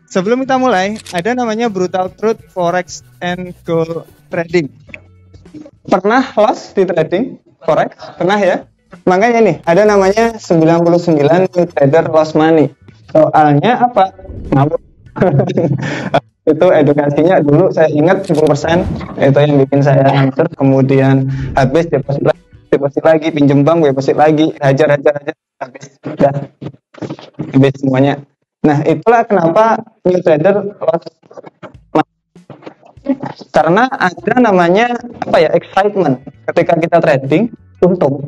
Sebelum kita mulai, ada namanya Brutal Truth Forex and Gold Trading. Pernah loss di trading forex? Pernah ya? Makanya nih, ada namanya 99 trader lost money. Soalnya apa? Ngabur. Itu edukasinya dulu saya ingat 10%, itu yang bikin saya hancur. Kemudian habis deposit lagi, pinjem bank, deposit lagi, hajar, habis, udah habis semuanya. Nah, itulah kenapa new trader loss. Karena ada namanya excitement ketika kita trading, untung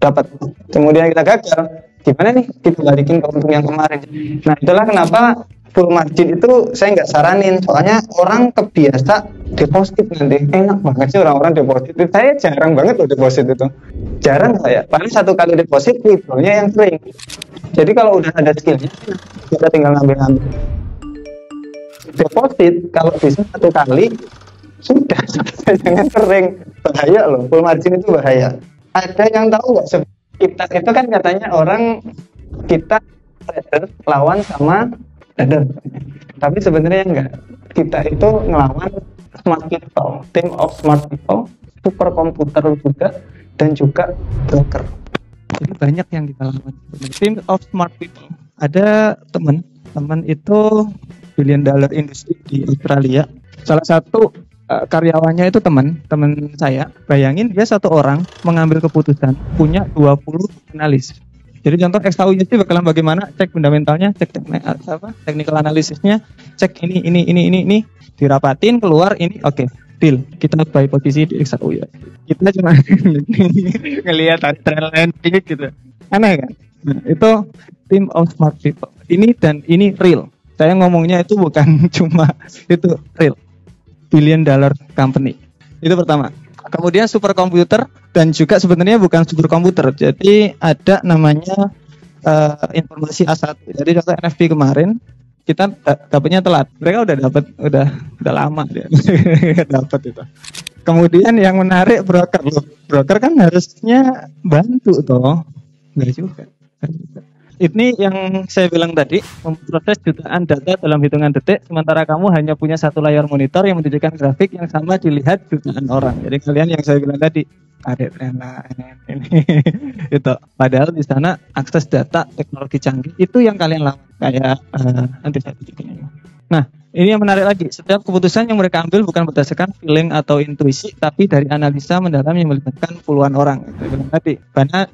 dapat, kemudian kita gagal, gimana nih kita balikin keuntungan yang kemarin. Nah, itulah kenapa full margin itu saya nggak saranin, soalnya orang kebiasa deposit nanti. Enak banget sih orang-orang deposit. Saya jarang banget loh deposit itu, jarang saya, paling satu kali deposit withdrawnya yang sering. Jadi kalau udah ada skillnya kita tinggal ngambil deposit, kalau bisa satu kali sudah selesai, jangan sering. Bahaya loh, full margin itu bahaya. Ada yang tahu nggak, kita itu kan katanya orang kita trader lawan sama trader, tapi sebenarnya enggak. Kita itu ngelawan smart people, team of smart people, super komputer juga, dan juga broker. Jadi banyak yang kita lawan. Team of smart people. Ada teman itu billion dollar industry di Australia. Salah satu karyawannya itu teman saya. Bayangin dia satu orang mengambil keputusan punya 20 analis. Jadi contoh XAU-nya itu bakalan bagaimana, cek fundamentalnya, cek technical analisisnya, cek ini dirapatin keluar ini, oke, deal. Kita buy posisi di XAU ya. Kita cuma ngelihat trend line gitu. Aneh kan? Nah, itu team of smart people. Ini dan ini real. Saya ngomongnya itu bukan cuma itu real. Billion dollar company. Itu pertama. Kemudian superkomputer, dan juga sebenarnya bukan superkomputer. Jadi ada namanya informasi A1. Jadi contoh NFT kemarin kita dapatnya telat. Mereka udah lama dia dapat itu. Kemudian yang menarik broker loh. Broker kan harusnya bantu toh. Enggak juga. Ini yang saya bilang tadi, memproses jutaan data dalam hitungan detik, sementara kamu hanya punya satu layar monitor yang menunjukkan grafik yang sama dilihat jutaan orang. Jadi kalian yang saya bilang tadi, ada trend lain ini itu. Padahal di sana akses data teknologi canggih itu yang kalian lakukan, kayak nanti saya tunjukin. Nah, ini yang menarik lagi. Setiap keputusan yang mereka ambil bukan berdasarkan feeling atau intuisi, tapi dari analisa mendalam yang melibatkan puluhan orang. Saya bilang tadi,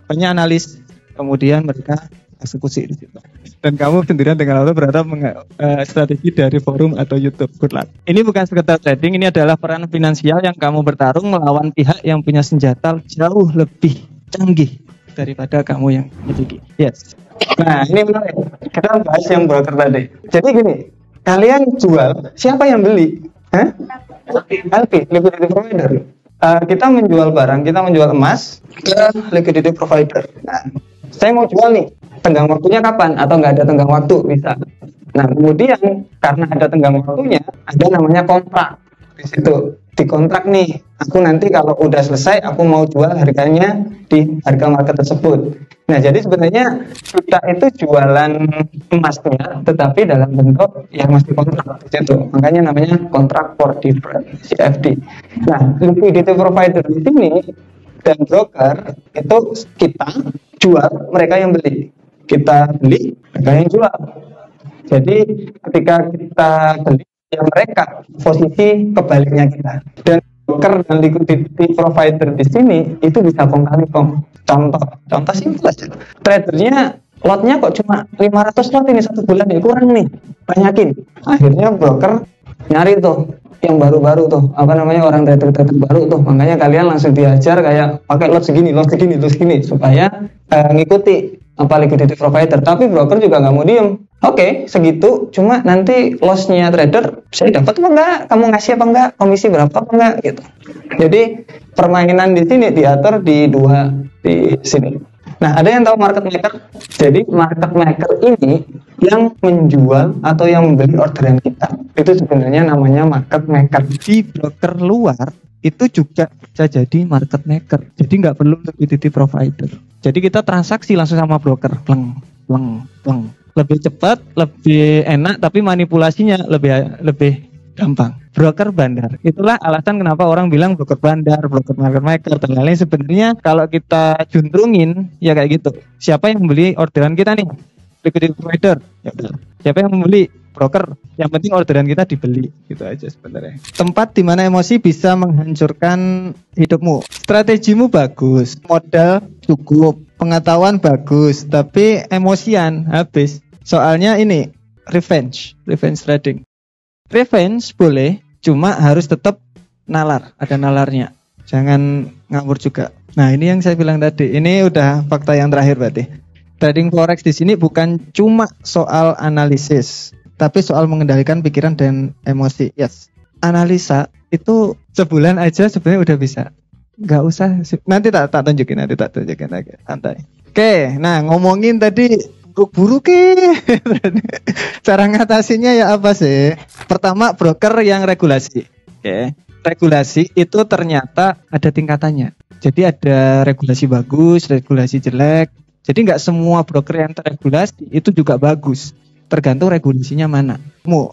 banyak analis, kemudian mereka eksekusi di situ. Dan kamu sendirian dengan auto berharap strategi dari forum atau YouTube. Good luck. Ini bukan sekedar trading, ini adalah peran finansial yang kamu bertarung melawan pihak yang punya senjata jauh lebih canggih daripada kamu yang miliki. Yes. Nah, ini menarik. Kita bahas yang broker tadi. Jadi gini, kalian jual, siapa yang beli? LP, liquidity provider. Kita menjual barang, kita menjual emas ke liquidity provider. Nah, saya mau jual nih, tenggang waktunya kapan? Atau nggak ada tenggang waktu, bisa. Nah, kemudian karena ada tenggang waktunya, ada namanya kontrak. Di situ, di kontrak nih, aku nanti kalau udah selesai, aku mau jual harganya di harga market tersebut. Nah, jadi sebenarnya kita itu jualan emasnya, tetapi dalam bentuk yang masih kontrak di situ. Makanya namanya kontrak for difference, CFD. Nah, liquidity provider di sini dan broker itu kita jual, mereka yang beli. Kita beli, mereka yang jual. Jadi ketika kita beli, ya mereka posisi kebaliknya kita. Dan broker dan liquidity provider di sini itu bisa kong kali kong. Contoh simpel aja. Tradernya lotnya kok cuma 500 lot ini satu bulan, ya kurang nih, banyakin. Akhirnya broker nyari tuh yang baru-baru tuh, orang trader baru tuh. Makanya kalian langsung diajar kayak pakai lot segini supaya ngikuti liquidity provider. Tapi broker juga nggak mau diem. Oke, segitu, cuma nanti lossnya trader saya dapat apa enggak, kamu ngasih apa enggak, komisi berapa apa enggak gitu. Jadi permainan di sini diatur di sini. Nah, ada yang tahu market maker? Jadi market maker ini yang menjual atau yang membeli orderan kita. Itu sebenarnya namanya market maker. Di broker luar itu juga bisa jadi market maker. Jadi nggak perlu liquidity provider. Jadi kita transaksi langsung sama broker, pleng. lebih cepat, lebih enak, tapi manipulasinya lebih gampang. Broker bandar. Itulah alasan kenapa orang bilang broker bandar, broker market maker, dan lain-lain. Sebenarnya kalau kita juntrungin ya kayak gitu. Siapa yang membeli orderan kita nih? Liquidity provider. Ya udah. Siapa yang membeli? Broker. Yang penting orderan kita dibeli. Gitu aja sebenarnya. Tempat di mana emosi bisa menghancurkan hidupmu. Strategimu bagus, modal cukup, pengetahuan bagus, tapi emosian habis. Soalnya ini revenge trading. Revenge boleh, cuma harus tetap nalar, ada nalarnya. Jangan ngawur juga. Nah, ini yang saya bilang tadi. Ini udah fakta yang terakhir berarti. Trading forex di sini bukan cuma soal analisis, tapi soal mengendalikan pikiran dan emosi. Yes. Analisa itu sebulan aja sebenarnya udah bisa. Nggak usah. Nanti tak tunjukin lagi. Santai. Oke, nah ngomongin tadi buruk cara ngatasinya ya apa sih? Pertama, broker yang regulasi. Oke. Regulasi itu ternyata ada tingkatannya. Jadi ada regulasi bagus, regulasi jelek. Jadi nggak semua broker yang terregulasi itu juga bagus. Tergantung regulasinya mana.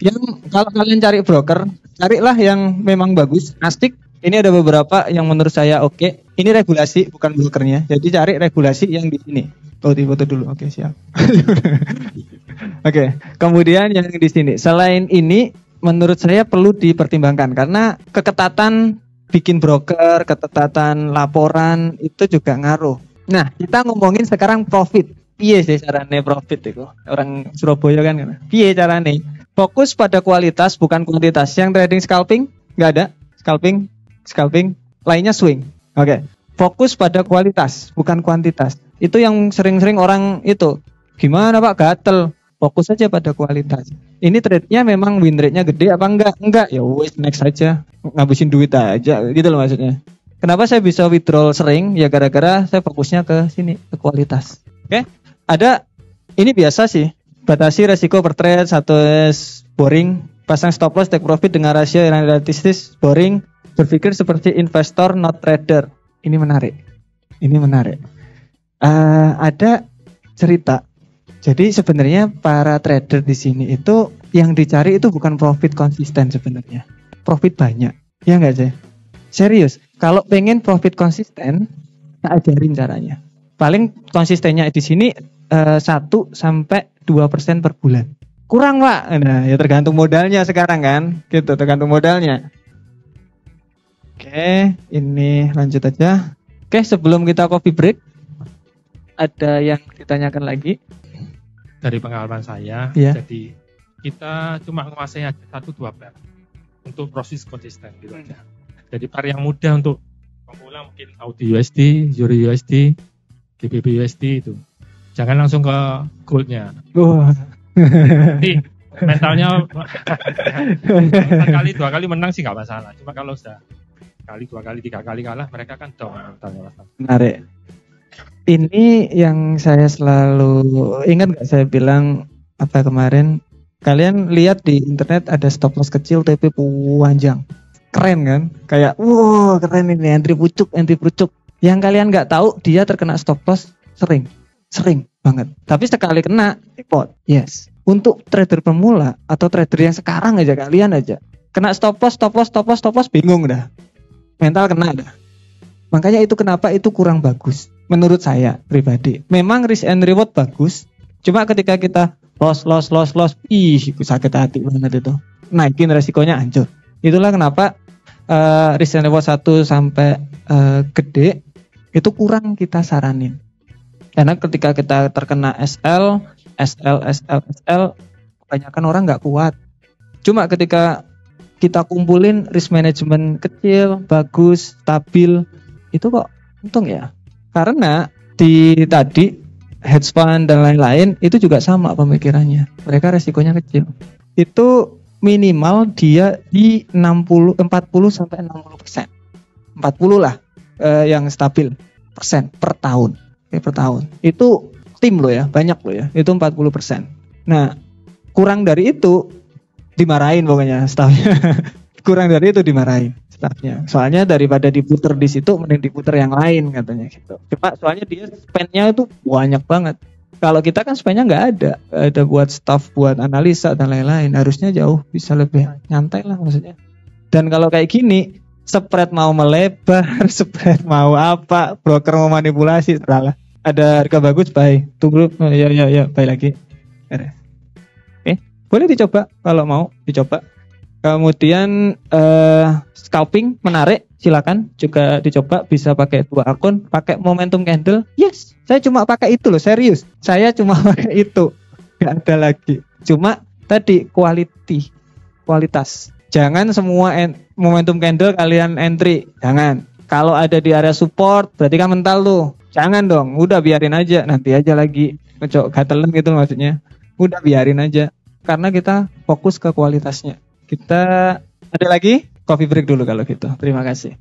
Yang kalau kalian cari broker, carilah yang memang bagus, asik. Ini ada beberapa yang menurut saya oke. Ini regulasi bukan brokernya. Jadi cari regulasi yang di sini. Foto dulu. Oke, siap. Oke, kemudian yang di sini. Selain ini, menurut saya perlu dipertimbangkan karena keketatan bikin broker, keketatan laporan itu juga ngaruh. Nah, kita ngomongin sekarang profit. Piye sih carane profit itu? Orang Surabaya kan. Piye carane? Fokus pada kualitas bukan kuantitas. Yang trading scalping nggak ada. Scalping. Lainnya swing. Oke. Fokus pada kualitas bukan kuantitas. Itu yang sering-sering orang itu. Gimana Pak? Gatel. Fokus saja pada kualitas. Ini trade-nya memang win rate-nya gede apa enggak? Enggak. Ya wes next aja. Ngabisin duit aja gitu loh maksudnya. Kenapa saya bisa withdrawal sering? Ya gara-gara saya fokusnya ke sini, ke kualitas. Oke. Ada ini biasa sih. Batasi resiko per trade, satu boring, pasang stop loss, take profit dengan rasio yang realistis, boring, berpikir seperti investor not trader. Ini menarik. Ada cerita. Jadi sebenarnya para trader di sini itu yang dicari itu bukan profit konsisten sebenarnya. Profit banyak. Ya enggak sih? Serius. Kalau pengen profit konsisten, tak ajarin caranya. Paling konsistennya di sini 1-2% per bulan. Kurang Pak. Nah, ya tergantung modalnya sekarang kan. Gitu, tergantung modalnya. Oke, ini lanjut aja. Oke, sebelum kita coffee break, ada yang ditanyakan lagi? Dari pengalaman saya, ya. Jadi kita cuma menguasai 1-2 par untuk proses konsisten gitu aja. Jadi par yang mudah untuk pemula mungkin Audi USD, Euro USD, GBP USD itu. Jangan langsung ke goldnya. Jadi mentalnya sekali 2 kali menang sih nggak masalah. Cuma kalau sudah kali 2 kali 3 kali kalah, mereka kan down mentalnya. Menarik. Ini yang saya selalu ingat nggak saya bilang apa kemarin? Kalian lihat di internet ada stop loss kecil tapi panjang, keren kan? Kayak wow keren ini entry pucuk. Yang kalian nggak tahu dia terkena stop loss sering banget. Tapi sekali kena report. Yes. Untuk trader pemula atau trader yang sekarang aja kalian aja kena stop loss bingung dah. Mental kena dah. Makanya itu kenapa itu kurang bagus. Menurut saya pribadi, memang risk and reward bagus. Cuma ketika kita loss, sakit hati banget itu. Naikin resikonya hancur. Itulah kenapa risk and reward 1 sampai gede itu kurang kita saranin. Karena ketika kita terkena SL, kebanyakan orang nggak kuat. Cuma ketika kita kumpulin risk management kecil, bagus, stabil, itu kok untung ya. Karena di tadi hedge fund dan lain-lain itu juga sama pemikirannya. Mereka resikonya kecil. Itu minimal dia di 40 sampai 60%. 40 lah yang stabil persen per tahun. Per tahun. Itu tim lo ya, banyak lo ya. Itu 40%. Nah, kurang dari itu dimarahin pokoknya staffnya. Kurang dari itu dimarahin staffnya. Soalnya daripada diputer di situ mending diputer yang lain katanya gitu. Cuma soalnya dia spendnya itu banyak banget. Kalau kita kan sebenarnya nggak ada buat staff, buat analisa dan lain-lain. Harusnya jauh bisa lebih nyantai lah maksudnya. Dan kalau kayak gini, spread mau melebar, spread mau apa, broker mau manipulasi, terserah. Ada harga bagus, buy. Tunggu, ya, buy lagi. Oke, boleh dicoba kalau mau dicoba. Kemudian scalping menarik, silakan juga dicoba. Bisa pakai 2 akun, pakai momentum candle. Yes, saya cuma pakai itu loh, serius. Saya cuma pakai itu, nggak ada lagi. Cuma tadi kualitas. Jangan semua momentum candle kalian entry, jangan. Kalau ada di area support, berarti kan mental tuh. Jangan dong, udah biarin aja, nanti aja lagi. Ngecok gatelan gitu maksudnya. Udah biarin aja, karena kita fokus ke kualitasnya. Kita ada lagi coffee break dulu kalau gitu. Terima kasih.